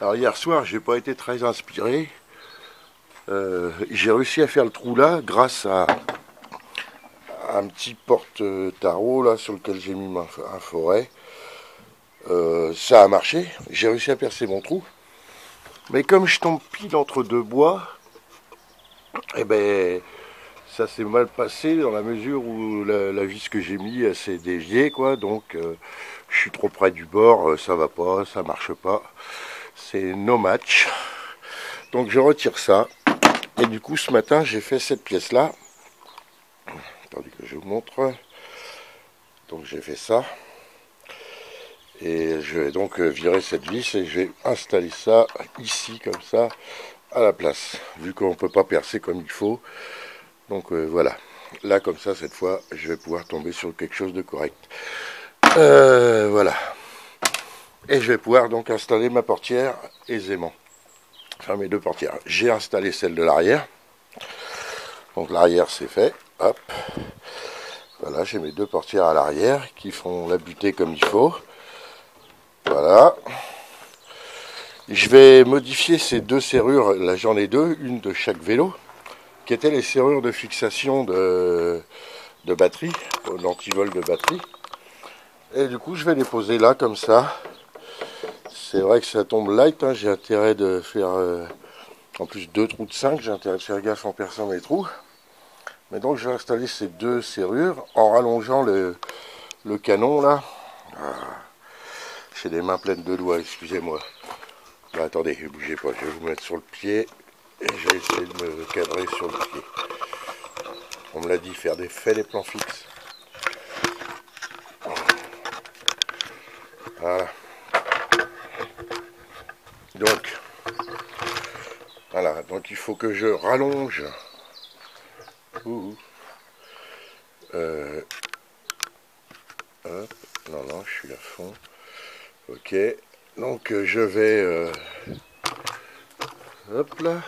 Alors hier soir, j'ai pas été très inspiré. J'ai réussi à faire le trou là grâce à un petit porte-tarot là sur lequel j'ai mis un forêt. Ça a marché. J'ai réussi à percer mon trou. Mais comme je tombe pile entre deux bois, eh ben ça s'est mal passé dans la mesure où la vis que j'ai mis elle s'est déviée quoi. Donc je suis trop près du bord, ça va pas, ça marche pas. C'est no match. Donc je retire ça. Et du coup, ce matin, j'ai fait cette pièce-là. Attendez que je vous montre. Donc j'ai fait ça. Et je vais donc virer cette vis et je vais installer ça ici, comme ça, à la place. Vu qu'on ne peut pas percer comme il faut. Donc voilà. Là, comme ça, cette fois, je vais pouvoir tomber sur quelque chose de correct. Voilà. Et je vais pouvoir donc installer ma portière aisément. Enfin, mes deux portières. J'ai installé celle de l'arrière. Donc l'arrière, c'est fait. Hop. Voilà, j'ai mes deux portières à l'arrière qui font la butée comme il faut. Voilà. Je vais modifier ces deux serrures, là j'en ai deux, une de chaque vélo, qui étaient les serrures de fixation de batterie, l'antivol de batterie. Et du coup je vais les poser là comme ça. C'est vrai que ça tombe light, hein, j'ai intérêt de faire, en plus deux trous de 5, j'ai intérêt de faire gaffe en perçant mes trous. Mais donc je vais installer ces deux serrures en rallongeant le canon là. J'ai des mains pleines de doigts, excusez-moi. Bah, attendez, ne bougez pas, je vais vous mettre sur le pied et je vais essayer de me cadrer sur le pied. On me l'a dit, faire des plans fixes. Voilà. Donc, voilà, donc il faut que je rallonge. Ouh. Hop. Non, non, je suis à fond. Ok. Donc je vais... hop là.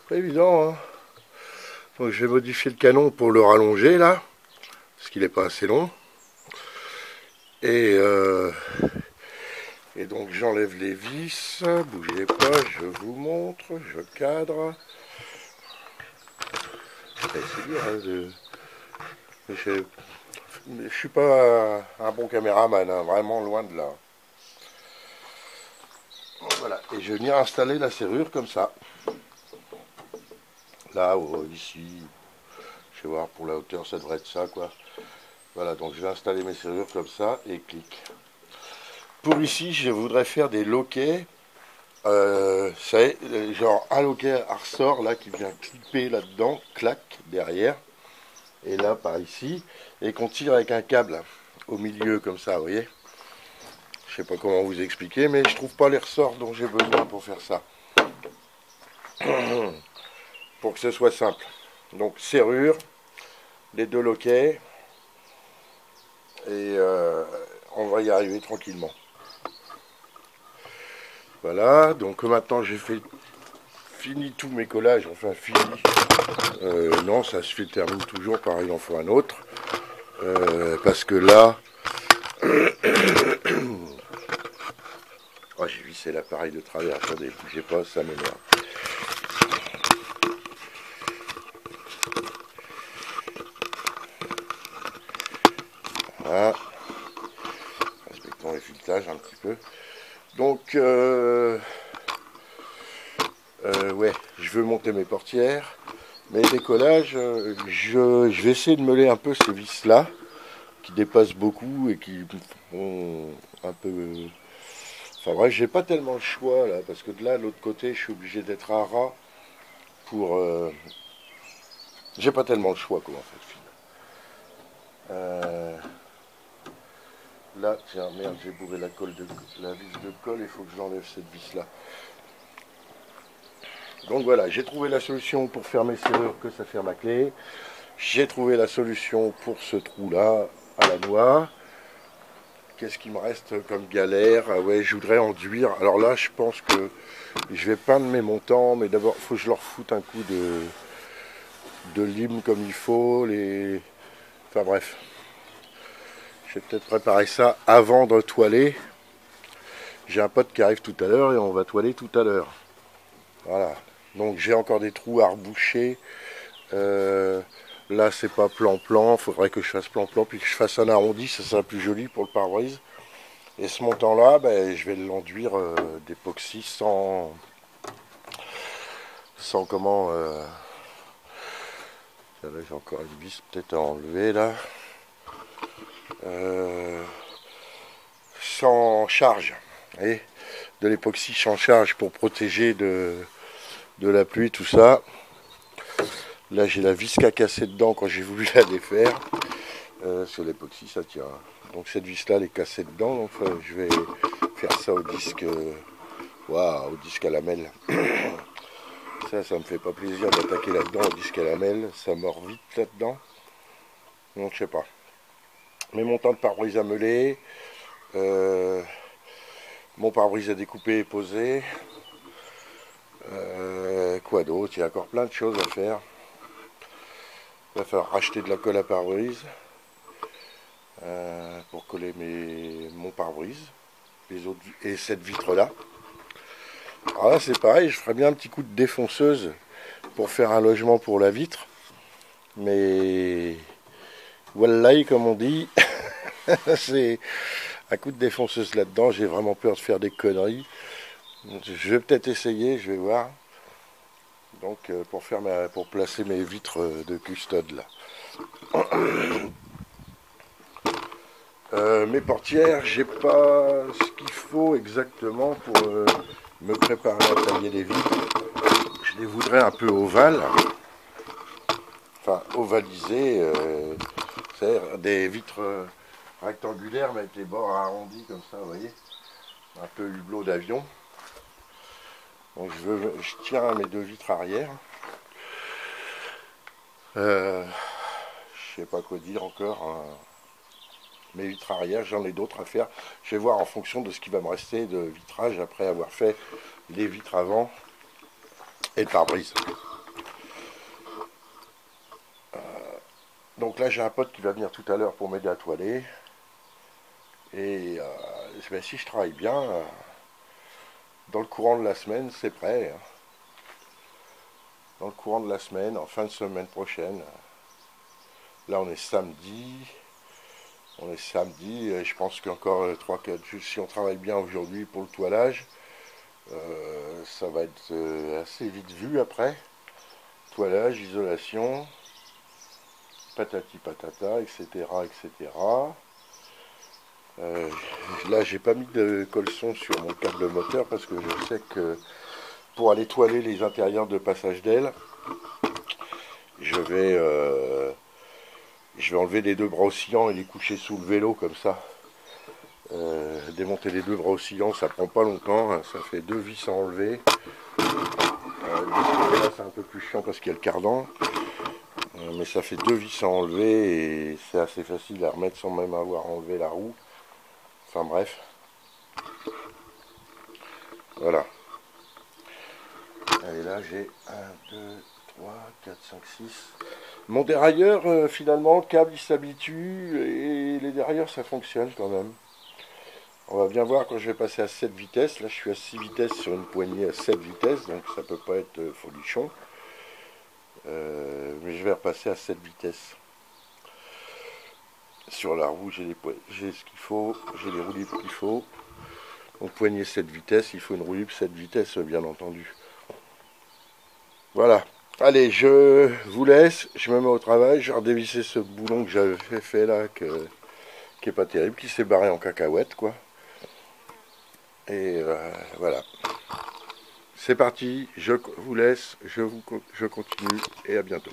Pas évident, hein. Donc je vais modifier le canon pour le rallonger là. Parce qu'il n'est pas assez long. Et donc j'enlève les vis. Bougez pas, je vous montre. Je cadre. C'est dur, hein, je suis pas un bon caméraman, hein, vraiment loin de là. Voilà, et je vais venir installer la serrure comme ça. Là, ici, je vais voir pour la hauteur, ça devrait être ça, quoi. Voilà, donc je vais installer mes serrures comme ça et clic. Pour ici, je voudrais faire des loquets. C'est genre un loquet à ressort là qui vient clipper là-dedans, clac, derrière. Et là, par ici, et qu'on tire avec un câble au milieu comme ça, vous voyez. Je sais pas comment vous expliquer, mais je trouve pas les ressorts dont j'ai besoin pour faire ça. Pour que ce soit simple. Donc serrure, les deux loquets, et on va y arriver tranquillement. Voilà, donc maintenant j'ai fini tous mes collages, enfin fini. Non, ça se termine toujours, pareil, il en faut un autre. Parce que là, oh, j'ai vissé l'appareil de travers, attendez, bougez pas, ça m'énerve. Voilà. Respectons les filetage un petit peu. Donc, ouais, je veux monter mes portières. Mais décollage, je vais essayer de meuler un peu ces vis-là, qui dépassent beaucoup et qui ont un peu... Enfin bref, j'ai pas tellement le choix là, parce que de là, de l'autre côté, je suis obligé d'être à ras pour... J'ai pas tellement le choix, quoi, en fait, là, tiens, merde, j'ai bourré la vis de colle, il faut que j'enlève cette vis-là. Donc voilà, j'ai trouvé la solution pour faire mes serrures que ça ferme à clé. J'ai trouvé la solution pour ce trou-là à la noix. Qu'est-ce qui me reste comme galère? Ah ouais, je voudrais enduire. Alors là, je pense que je vais peindre mes montants, mais d'abord, il faut que je leur foute un coup de lime comme il faut. Enfin bref. Je vais peut-être préparer ça avant de toiler. J'ai un pote qui arrive tout à l'heure et on va toiler tout à l'heure. Voilà. Donc j'ai encore des trous à reboucher. Là c'est pas plan-plan, faudrait que je fasse plan-plan puis que je fasse un arrondi, ça sera plus joli pour le pare-brise. Et ce montant-là, ben, je vais l'enduire d'époxy sans comment... Là, j'ai encore une vis peut-être à enlever là. Sans charge. Vous voyez, de l'époxy sans charge pour protéger de la pluie, tout ça. Là j'ai la vis qui a cassé dedans quand j'ai voulu la défaire. Sur l'époxy ça tient. Donc cette vis là elle est cassée dedans, donc je vais faire ça au disque. Waouh, au disque à lamelles. Ça me fait pas plaisir d'attaquer là-dedans au disque à lamelles, ça mord vite là-dedans. Donc je sais pas. Mes montants de pare-brise à meuler, mon pare-brise à découper et poser. Quoi d'autre? Il y a encore plein de choses à faire. Il va falloir racheter de la colle à pare-brise pour coller mon pare-brise et cette vitre là. Alors là c'est pareil, je ferais bien un petit coup de défonceuse pour faire un logement pour la vitre. Mais wallahi comme on dit, c'est un coup de défonceuse là-dedans, j'ai vraiment peur de faire des conneries. Je vais peut-être essayer, je vais voir. Donc pour placer mes vitres de custode là. Mes portières, j'ai pas ce qu'il faut exactement pour me préparer à tailler les vitres. Je les voudrais un peu ovales, enfin ovalisées, c'est-à-dire des vitres rectangulaires mais avec les bords arrondis comme ça, vous voyez, un peu hublot d'avion. Donc je tiens à mes deux vitres arrière. Je sais pas quoi dire encore. Hein. Mes vitres arrière, j'en ai d'autres à faire. Je vais voir en fonction de ce qui va me rester de vitrage après avoir fait les vitres avant et le pare-brise. Donc là j'ai un pote qui va venir tout à l'heure pour m'aider à toiler. Et ben, si je travaille bien, dans le courant de la semaine, c'est prêt. Hein. Dans le courant de la semaine, en fin de semaine prochaine. Là on est samedi. On est samedi, et je pense qu'encore 3-4 jours, si on travaille bien aujourd'hui pour le toilage, ça va être assez vite vu après. Toilage, isolation, patati patata, etc. etc. Là, j'ai pas mis de colson sur mon câble moteur parce que je sais que pour aller toiler les intérieurs de passage d'aile, je vais enlever les deux bras oscillants et les coucher sous le vélo comme ça. Démonter les deux bras oscillants, ça prend pas longtemps, hein, ça fait deux vis à enlever. De ce côté-là, c'est un peu plus chiant parce qu'il y a le cardan, mais ça fait deux vis à enlever et c'est assez facile à remettre sans même avoir enlevé la roue. Enfin bref. Voilà. Et là, j'ai 1, 2, 3, 4, 5, 6. Mon dérailleur, finalement, le câble il s'habitue et les dérailleurs ça fonctionne quand même. On va bien voir quand je vais passer à 7 vitesses. Là, je suis à 6 vitesses sur une poignée à 7 vitesses, donc ça peut pas être folichon. Mais je vais repasser à 7 vitesses. Sur la roue, j'ai ce qu'il faut, j'ai les roues libres qu'il faut. Donc poignée 7 vitesses, il faut une roue libre 7 vitesses, bien entendu. Voilà. Allez, je vous laisse, je me mets au travail, je vais redévisser ce boulon que j'avais fait là, qui est pas terrible, qui s'est barré en cacahuète, quoi. Et voilà. C'est parti, je vous laisse, je continue et à bientôt.